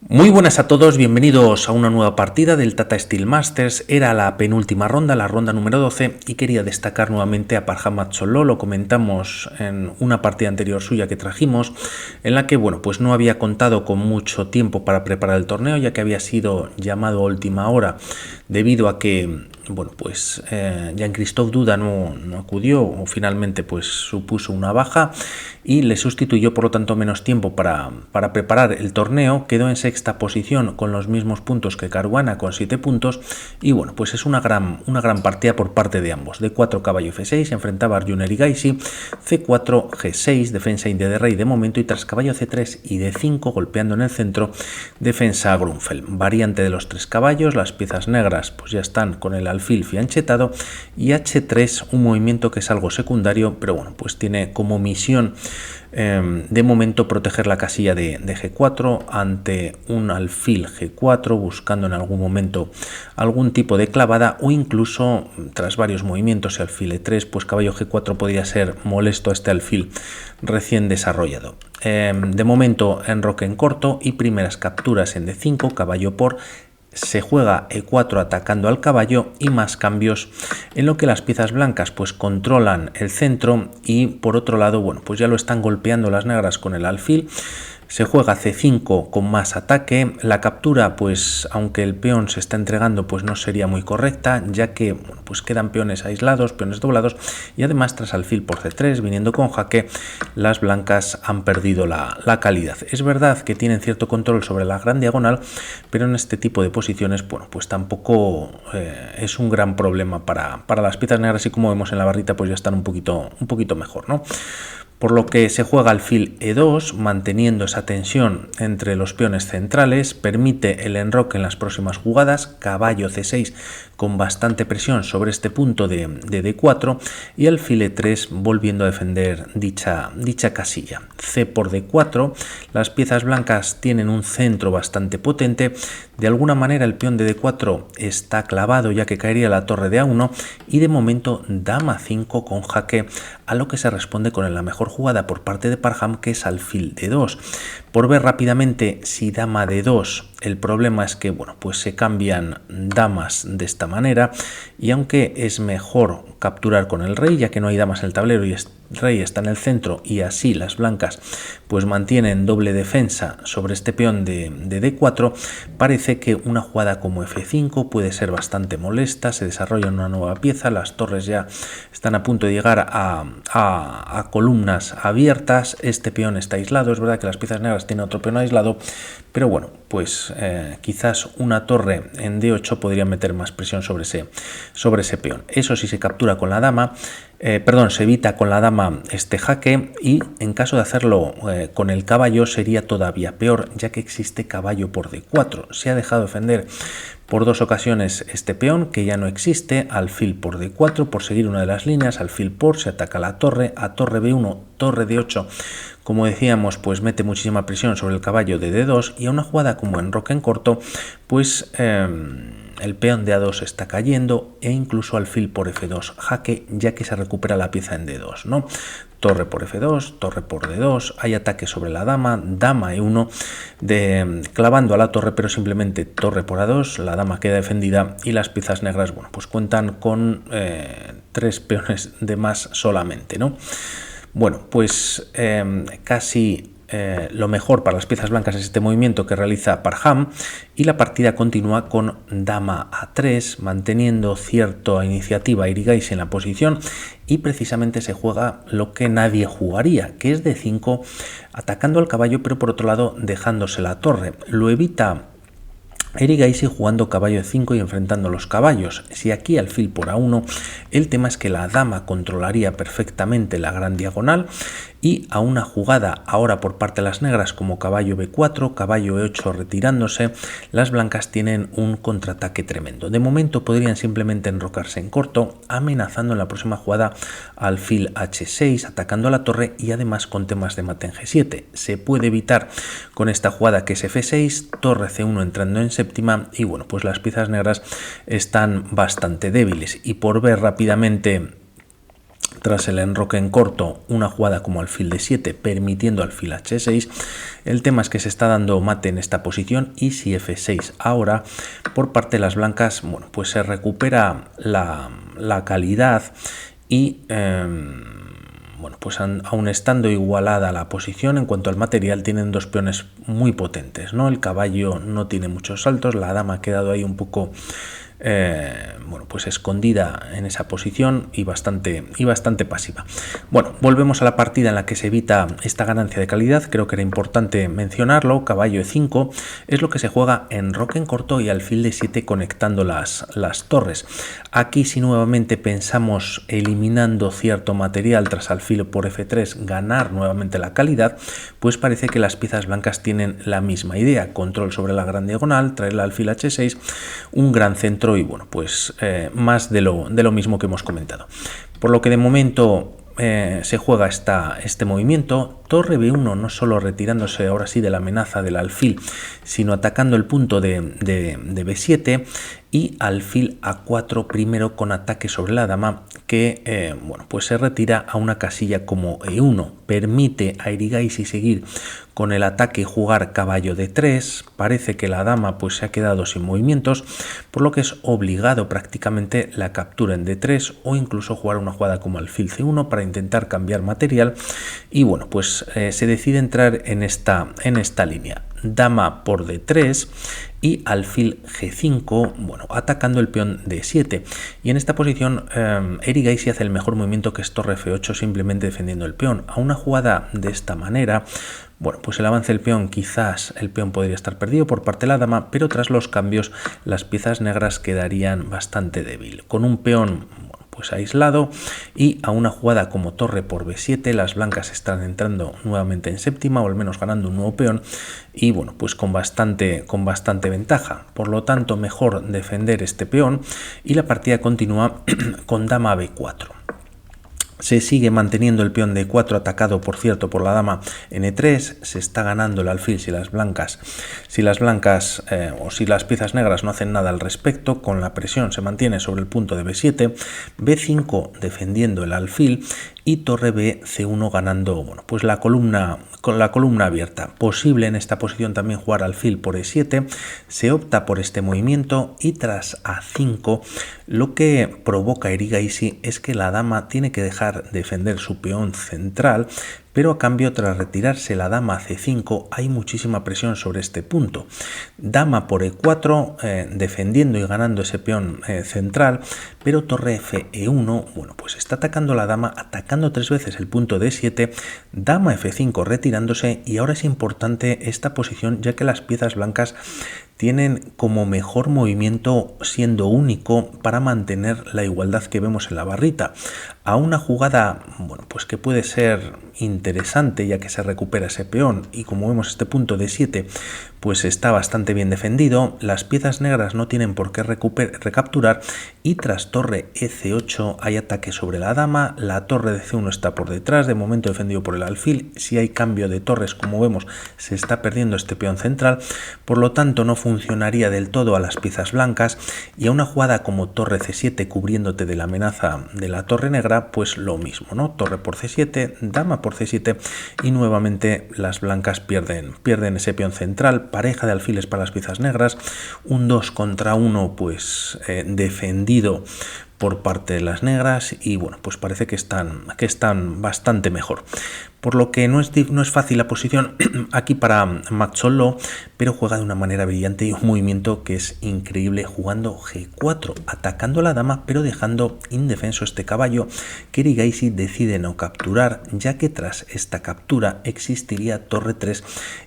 Muy buenas a todos, bienvenidos a una nueva partida del Tata Steel Masters. Era la penúltima ronda, la ronda número 12, y quería destacar nuevamente a Parham Mazzollo. Lo comentamos en una partida anterior suya que trajimos, en la que pues no había contado con mucho tiempo para preparar el torneo, ya que había sido llamado a última hora debido a que Jean-Christophe Duda no acudió, o finalmente supuso una baja y le sustituyó, por lo tanto menos tiempo para preparar el torneo. Quedó en sexta posición con los mismos puntos que Caruana, con 7 puntos, y es una gran partida por parte de ambos. D4 caballo F6 se enfrentaba a Arjun Erigaisi, C4 G6 defensa india de rey de momento, y tras caballo C3 y D5 golpeando en el centro defensa a Grunfeld. Variante de los 3 caballos, las piezas negras ya están con el alfil fianchetado, y H3 un movimiento que es algo secundario, pero tiene como misión de momento proteger la casilla de G4 ante un alfil G4, buscando en algún momento algún tipo de clavada, o incluso tras varios movimientos y alfil E3, caballo G4 podría ser molesto a este alfil recién desarrollado. De momento enroque en corto y primeras capturas en D5, caballo por. Se juega E4 atacando al caballo y más cambios, en lo que las piezas blancas controlan el centro, y por otro lado ya lo están golpeando las negras con el alfil. Se juega C5 con más ataque. La captura, aunque el peón se está entregando, no sería muy correcta, ya que quedan peones aislados, peones doblados, y además tras alfil por C3 viniendo con jaque, las blancas han perdido la calidad. Es verdad que tienen cierto control sobre la gran diagonal, pero en este tipo de posiciones tampoco es un gran problema para las piezas negras, y como vemos en la barrita ya están un poquito mejor, ¿no? Por lo que se juega alfil E2, manteniendo esa tensión entre los peones centrales. Permite el enroque en las próximas jugadas, caballo C6 con bastante presión sobre este punto de D4, y alfil E3 volviendo a defender dicha casilla. C por D4, las piezas blancas tienen un centro bastante potente. De alguna manera el peón de D4 está clavado, ya que caería la torre de A1, y de momento dama 5 con jaque, a lo que se responde con la mejor jugada por parte de Parham, que es alfil D2. Por ver rápidamente si dama D2, el problema es que se cambian damas de esta manera, y aunque es mejor capturar con el rey, ya que no hay damas en el tablero y el rey está en el centro, y así las blancas mantienen doble defensa sobre este peón de D4, parece que una jugada como F5 puede ser bastante molesta. Se desarrolla una nueva pieza, las torres ya están a punto de llegar a columnas abiertas. Este peón está aislado, es verdad que las piezas negras tienen otro peón aislado, pero quizás una torre en D8 podría meter más presión sobre ese peón. Eso sí, se captura con la dama, se evita con la dama este jaque, y en caso de hacerlo con el caballo sería todavía peor, ya que existe caballo por D4. Se ha dejado defender por 2 ocasiones este peón, que ya no existe. Alfil por D4 por seguir una de las líneas, alfil por, se ataca la torre, a torre B1, torre D8, como decíamos, mete muchísima presión sobre el caballo de D2, y a una jugada como enroque en corto, el peón de A2 está cayendo, e incluso alfil por F2 jaque, ya que se recupera la pieza en D2, ¿no? Torre por F2, torre por D2, hay ataque sobre la dama, dama E1, clavando a la torre, pero simplemente torre por A2, la dama queda defendida, y las piezas negras cuentan con 3 peones de más solamente, ¿no? Casi lo mejor para las piezas blancas es este movimiento que realiza Parham, y la partida continúa con dama A3, manteniendo cierta iniciativa Erigaisi en la posición, y precisamente se juega lo que nadie jugaría, que es D5, atacando al caballo, pero por otro lado dejándose la torre. Lo evita Erigaisi jugando caballo E5 y enfrentando los caballos. Si aquí alfil por A1, el tema es que la dama controlaría perfectamente la gran diagonal, y a una jugada ahora por parte de las negras como caballo B4, caballo E8 retirándose, las blancas tienen un contraataque tremendo. De momento podrían simplemente enrocarse en corto, amenazando en la próxima jugada alfil H6, atacando a la torre, y además con temas de mate en G7. Se puede evitar con esta jugada, que es F6, torre C1 entrando en séptima, y las piezas negras están bastante débiles. Y por ver rápidamente tras el enroque en corto, una jugada como alfil D7 permitiendo alfil H6. El tema es que se está dando mate en esta posición y si F6 ahora por parte de las blancas, bueno, pues se recupera la calidad y bueno, pues aún estando igualada la posición en cuanto al material, tienen dos peones muy potentes, ¿no? El caballo no tiene muchos saltos, la dama ha quedado ahí un poco bueno, pues escondida en esa posición y bastante pasiva. Bueno, volvemos a la partida en la que se evita esta ganancia de calidad. Creo que era importante mencionarlo. Caballo E5 es lo que se juega en enroque en corto y alfil D7 conectando las torres. Aquí, si nuevamente pensamos eliminando cierto material tras alfil por F3 ganar nuevamente la calidad, pues parece que las piezas blancas tienen la misma idea: control sobre la gran diagonal, traer el alfil H6, un gran centro y bueno, pues más de lo mismo que hemos comentado. Por lo que de momento se juega este movimiento. Torre B1, no solo retirándose ahora sí de la amenaza del alfil, sino atacando el punto de B7, y alfil A4 primero con ataque sobre la dama, que bueno, pues se retira a una casilla como E1. Permite a Erigaisi seguir con el ataque y jugar caballo D3. Parece que la dama pues se ha quedado sin movimientos, por lo que es obligado prácticamente la captura en D3 o incluso jugar una jugada como alfil C1 para intentar cambiar material. Y bueno, pues se decide entrar en esta línea. Dama por D3 y alfil G5, bueno, atacando el peón D7. Y en esta posición Erigaisi hace el mejor movimiento, que es torre F8, simplemente defendiendo el peón. A una jugada de esta manera, bueno, pues el avance del peón, quizás el peón podría estar perdido por parte de la dama, pero tras los cambios las piezas negras quedarían bastante débil. Con un peón pues aislado y a una jugada como torre por B7, las blancas están entrando nuevamente en séptima, o al menos ganando un nuevo peón, y bueno, pues con bastante ventaja. Por lo tanto, mejor defender este peón y la partida continúa con dama B4. Se sigue manteniendo el peón de E4 atacado, por cierto, por la dama en E3. Se está ganando el alfil si las blancas o si las piezas negras no hacen nada al respecto. Con la presión se mantiene sobre el punto de B7, B5 defendiendo el alfil y torre B C1 ganando, bueno, pues con la columna abierta. Posible en esta posición también jugar alfil por E7. Se opta por este movimiento y tras A5 lo que provoca Erigaisi es que la dama tiene que dejar defender su peón central, pero a cambio, tras retirarse la dama a C5, hay muchísima presión sobre este punto. Dama por E4, defendiendo y ganando ese peón central, pero torre F E1, bueno, pues está atacando la dama, atacando 3 veces el punto D7, dama F5 retirándose, y ahora es importante esta posición, ya que las piezas blancas tienen como mejor movimiento, siendo único, para mantener la igualdad que vemos en la barrita. A una jugada, bueno, pues que puede ser interesante, ya que se recupera ese peón y como vemos este punto de 7 pues está bastante bien defendido. Las piezas negras no tienen por qué recapturar, y tras torre EC8 hay ataque sobre la dama. La torre de C1 está por detrás, de momento defendido por el alfil. Si hay cambio de torres, como vemos, se está perdiendo este peón central, por lo tanto no funcionaría del todo a las piezas blancas, y a una jugada como torre C7 cubriéndote de la amenaza de la torre negra, pues lo mismo, ¿no? Torre por C7, dama por C7 y nuevamente las blancas pierden ese peón central. Pareja de alfiles para las piezas negras, un 2 contra 1 pues defendido por parte de las negras, y bueno, pues parece que están bastante mejor. Por lo que no es fácil la posición aquí para Mazzollo, pero juega de una manera brillante y un movimiento que es increíble, jugando G4, atacando a la dama pero dejando indefenso este caballo que Erigaisi decide no capturar, ya que tras esta captura existiría torre 3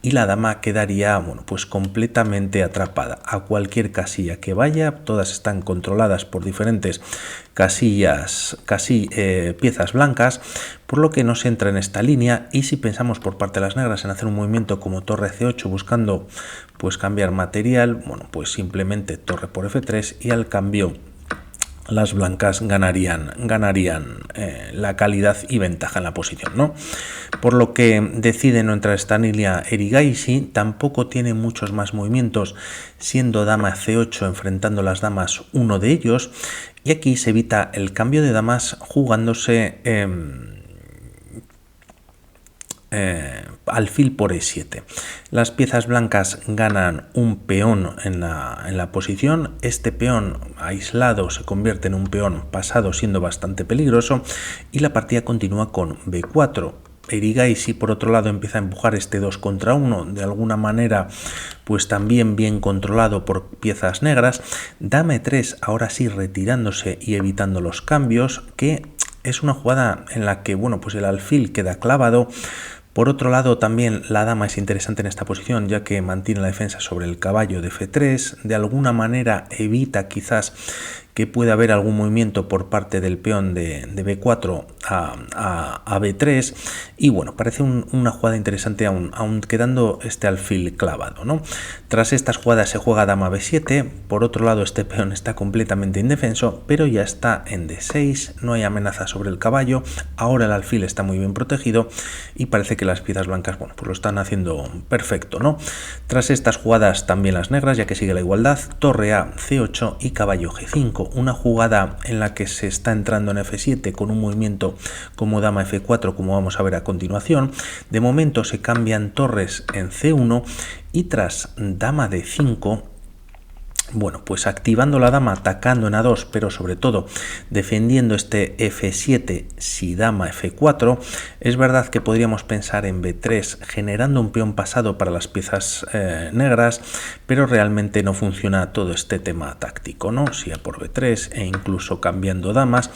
y la dama quedaría, bueno, pues completamente atrapada. A cualquier casilla que vaya, todas están controladas por diferentes piezas blancas, por lo que no se entra en esta línea. Y si pensamos por parte de las negras en hacer un movimiento como torre C8 buscando pues cambiar material, bueno, pues simplemente torre por F3 y al cambio las blancas ganarían la calidad y ventaja en la posición, ¿no? Por lo que decide no entrar esta línea Erigaisi. Tampoco tiene muchos más movimientos, siendo dama C8 enfrentando las damas uno de ellos, y aquí se evita el cambio de damas jugándose alfil por E7. Las piezas blancas ganan un peón en la posición. Este peón aislado se convierte en un peón pasado, siendo bastante peligroso, y la partida continúa con B4. Erigaisi, por otro lado, empieza a empujar este 2 contra 1, de alguna manera pues también bien controlado por piezas negras. Dama E3, ahora sí retirándose y evitando los cambios, que es una jugada en la que, bueno, pues el alfil queda clavado. Por otro lado, también la dama es interesante en esta posición, ya que mantiene la defensa sobre el caballo de F3, de alguna manera evita quizás que pueda haber algún movimiento por parte del peón de B4 a B3, y bueno, parece una jugada interesante aún quedando este alfil clavado, ¿no? Tras estas jugadas se juega dama B7, por otro lado este peón está completamente indefenso, pero ya está en D6, no hay amenaza sobre el caballo, ahora el alfil está muy bien protegido y parece que las piezas blancas, bueno, pues lo están haciendo perfecto, ¿no? Tras estas jugadas también las negras, ya que sigue la igualdad, torre A, C8 y caballo G5, una jugada en la que se está entrando en F7 con un movimiento como dama F4, como vamos a ver a continuación. De momento se cambian torres en C1 y tras dama D5, bueno, pues activando la dama, atacando en A2, pero sobre todo defendiendo este F7 si dama F4, es verdad que podríamos pensar en B3 generando un peón pasado para las piezas negras, pero realmente no funciona todo este tema táctico, ¿no? Si a por B3 e incluso cambiando damas,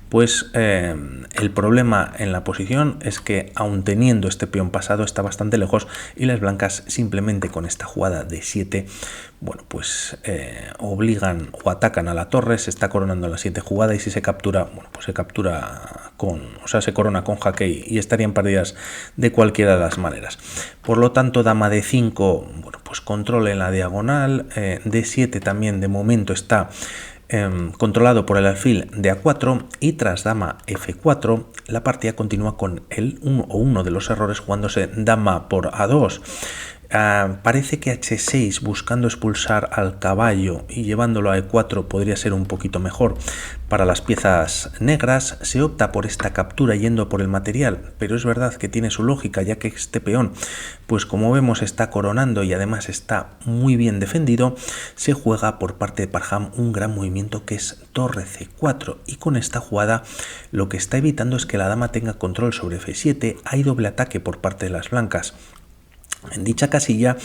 pues el problema en la posición es que aun teniendo este peón pasado está bastante lejos y las blancas simplemente con esta jugada de 7, bueno, pues obligan o atacan a la torre, se está coronando la 7 jugada y si se captura, bueno, pues se captura se corona con jaque y estarían perdidas de cualquiera de las maneras. Por lo tanto, dama D5, bueno, pues control en la diagonal, D7 también de momento está controlado por el alfil de A4 y tras dama F4 la partida continúa con uno de los errores jugándose dama por A2. Parece que H6 buscando expulsar al caballo y llevándolo a E4 podría ser un poquito mejor para las piezas negras. Se opta por esta captura yendo por el material, pero es verdad que tiene su lógica, ya que este peón, pues como vemos, está coronando y además está muy bien defendido. Se juega por parte de Parham un gran movimiento que es torre C4 y con esta jugada lo que está evitando es que la dama tenga control sobre F7. Hay doble ataque por parte de las blancas en dicha casilla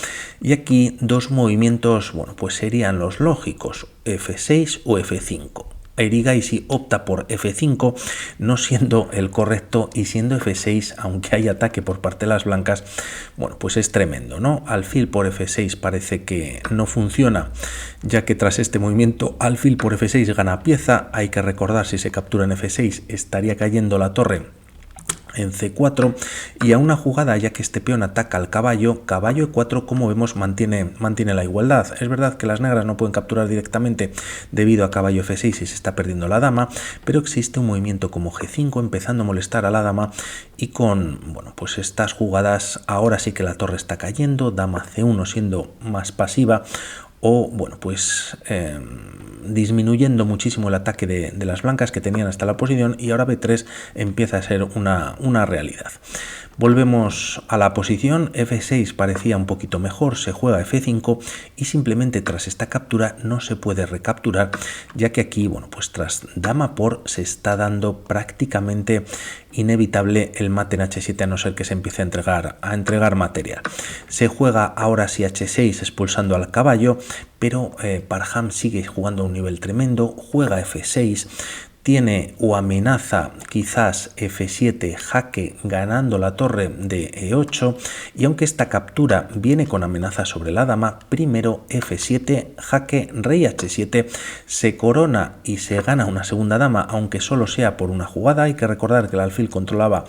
y aquí dos movimientos, bueno, pues serían los lógicos, F6 o F5. Erigaisi opta por F5, no siendo el correcto, y siendo F6, aunque hay ataque por parte de las blancas, bueno, pues es tremendo, ¿no? Alfil por F6 parece que no funciona, ya que tras este movimiento alfil por F6 gana pieza. Hay que recordar, si se captura en F6 estaría cayendo la torre en C4 y a una jugada, ya que este peón ataca al caballo E4, como vemos mantiene la igualdad. Es verdad que las negras no pueden capturar directamente debido a caballo F6 y se está perdiendo la dama, pero existe un movimiento como G5 empezando a molestar a la dama y con, bueno, pues estas jugadas ahora sí que la torre está cayendo, dama C1 siendo más pasiva o, bueno, pues disminuyendo muchísimo el ataque de las blancas que tenían hasta la posición, y ahora B3 empieza a ser una realidad. Volvemos a la posición, F6 parecía un poquito mejor, se juega F5 y simplemente tras esta captura no se puede recapturar, ya que aquí, bueno, pues tras dama por se está dando prácticamente inevitable el mate en H7 a no ser que se empiece a entregar material. Se juega ahora sí H6 expulsando al caballo, pero Parham sigue jugando a un nivel tremendo, juega F6, tiene o amenaza quizás F7 jaque ganando la torre de E8, y aunque esta captura viene con amenaza sobre la dama, primero F7 jaque rey H7, se corona y se gana una segunda dama, aunque solo sea por una jugada. Hay que recordar que el alfil controlaba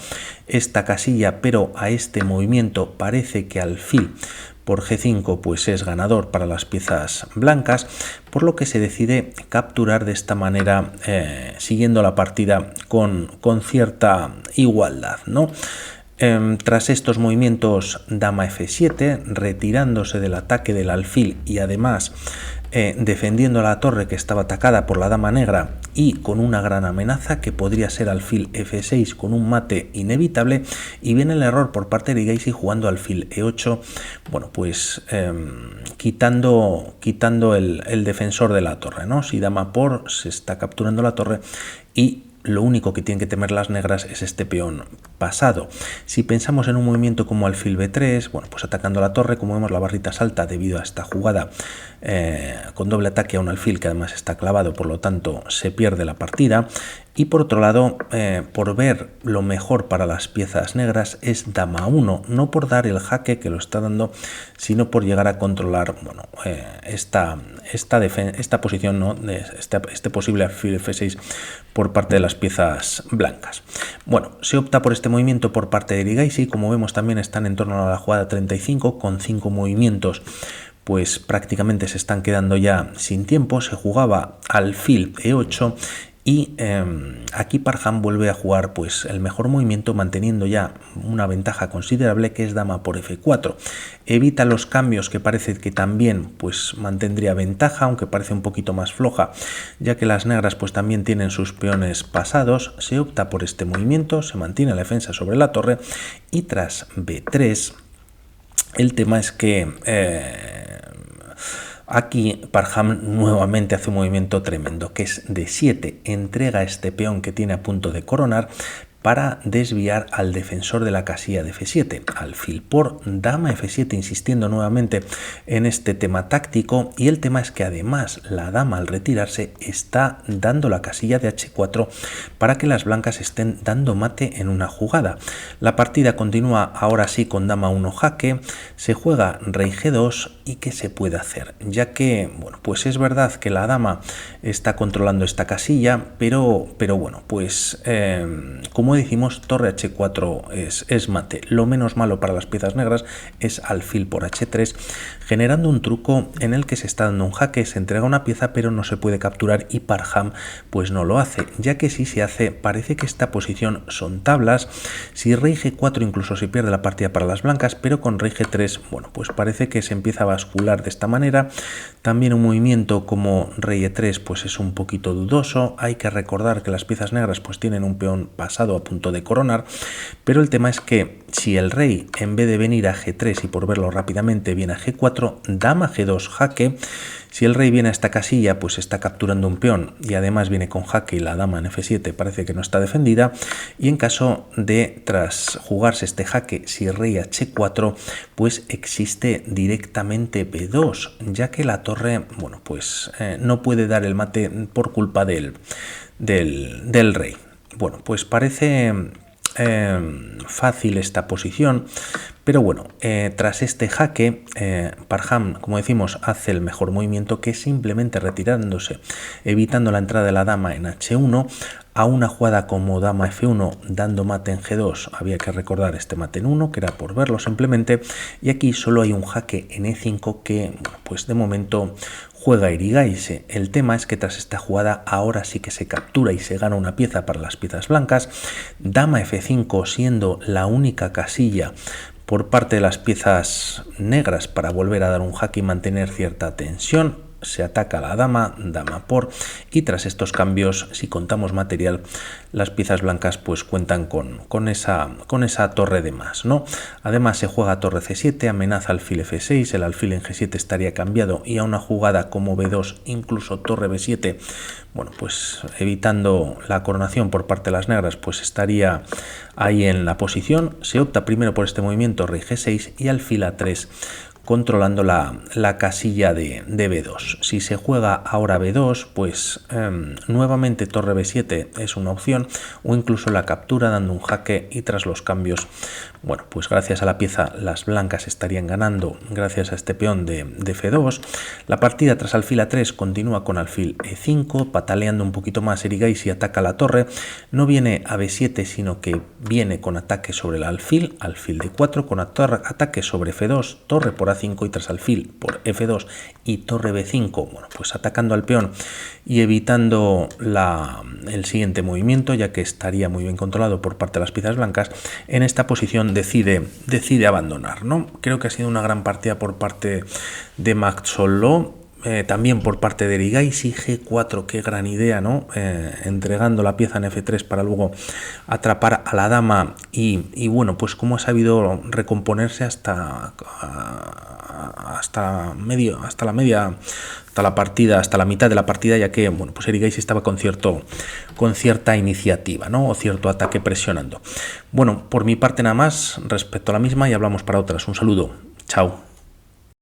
esta casilla, pero a este movimiento parece que alfil por G5 pues es ganador para las piezas blancas, por lo que se decide capturar de esta manera, siguiendo la partida con cierta igualdad, ¿no? Tras estos movimientos dama F7, retirándose del ataque del alfil y además defendiendo la torre que estaba atacada por la dama negra y con una gran amenaza que podría ser alfil F6 con un mate inevitable, y viene el error por parte de Erigaisi jugando alfil E8, bueno pues quitando el defensor de la torre, ¿no? Si dama por se está capturando la torre y lo único que tienen que temer las negras es este peón pasado. Si pensamos en un movimiento como alfil B3, bueno, pues atacando la torre, como vemos la barrita salta debido a esta jugada con doble ataque a un alfil que además está clavado, por lo tanto se pierde la partida. Y por otro lado, por ver lo mejor para las piezas negras es dama 1, no por dar el jaque que lo está dando, sino por llegar a controlar, bueno, esta posición, ¿no? este posible alfil F6 por parte de las piezas blancas. Bueno, se opta por este movimiento por parte de Erigaisi. Como vemos, también están en torno a la jugada 35 con 5 movimientos, pues prácticamente se están quedando ya sin tiempo. Se jugaba alfil E8 y aquí Parham vuelve a jugar pues el mejor movimiento, manteniendo ya una ventaja considerable, que es dama por F4. Evita los cambios, que parece que también pues mantendría ventaja, aunque parece un poquito más floja, ya que las negras pues también tienen sus peones pasados. Se opta por este movimiento, se mantiene la defensa sobre la torre, y tras B3 el tema es que aquí Parham nuevamente hace un movimiento tremendo, que es D7, entrega este peón que tiene a punto de coronar para desviar al defensor de la casilla de F7, alfil por dama F7, insistiendo nuevamente en este tema táctico. Y el tema es que además la dama, al retirarse, está dando la casilla de H4 para que las blancas estén dando mate en una jugada. La partida continúa ahora sí con dama 1 jaque, se juega rey G2. ¿Y qué se puede hacer? Ya que, bueno, pues es verdad que la dama está controlando esta casilla, pero bueno, pues como decimos, torre H4 es mate. Lo menos malo para las piezas negras es alfil por H3, generando un truco en el que se está dando un jaque, se entrega una pieza pero no se puede capturar, y Parham pues no lo hace, ya que si se hace parece que esta posición son tablas. Si rey G4 incluso se pierde la partida para las blancas, pero con rey G3, bueno, pues parece que se empieza a bascular de esta manera. También un movimiento como rey E3 pues es un poquito dudoso. Hay que recordar que las piezas negras pues tienen un peón pasado a punto de coronar, pero el tema es que si el rey, en vez de venir a G3 y por verlo rápidamente viene a G4, dama G2 jaque, si el rey viene a esta casilla pues está capturando un peón y además viene con jaque, y la dama en F7 parece que no está defendida. Y en caso de, tras jugarse este jaque, si rey H4, pues existe directamente B2, ya que la torre, bueno, pues no puede dar el mate por culpa del rey. Bueno, pues parece fácil esta posición, pero bueno, tras este jaque, Parham, como decimos, hace el mejor movimiento, que es simplemente retirándose, evitando la entrada de la dama en H1, a una jugada como dama F1 dando mate en G2. Había que recordar este mate en 1, que era por verlo simplemente, y aquí solo hay un jaque en E5 que, bueno, pues de momento juega Erigaisi. El tema es que tras esta jugada ahora sí que se captura y se gana una pieza para las piezas blancas. Dama F5 siendo la única casilla por parte de las piezas negras para volver a dar un jaque y mantener cierta tensión. Se ataca a la dama, dama por, y tras estos cambios, si contamos material, las piezas blancas pues cuentan con esa torre de más, ¿no? Además se juega torre C7, amenaza alfil F6, el alfil en G7 estaría cambiado, y a una jugada como B2, incluso torre B7, bueno, pues evitando la coronación por parte de las negras, pues estaría ahí en la posición. Se opta primero por este movimiento rey G6 y alfil A3, controlando la casilla de B2. Si se juega ahora B2, pues nuevamente torre B7 es una opción, o incluso la captura dando un jaque, y tras los cambios, bueno, pues gracias a la pieza las blancas estarían ganando gracias a este peón de F2. La partida tras alfil A3 continúa con alfil E5, pataleando un poquito más. Erigaisi ataca la torre, no viene a B7, sino que viene con ataque sobre el alfil D4, con ataque sobre F2, torre por A5 y tras alfil por F2 y torre B5, bueno, pues atacando al peón y evitando el siguiente movimiento, ya que estaría muy bien controlado por parte de las piezas blancas, en esta posición decide abandonar, ¿no? Creo que ha sido una gran partida por parte de Maxoló. También por parte de Erigaisi, G4, qué gran idea, ¿no? Entregando la pieza en F3 para luego atrapar a la dama y bueno, pues cómo ha sabido recomponerse hasta la mitad de la partida, ya que bueno, pues Erigaisi estaba con cierta iniciativa, ¿no? O cierto ataque presionando. Bueno, por mi parte nada más respecto a la misma y hablamos para otras. Un saludo, chao.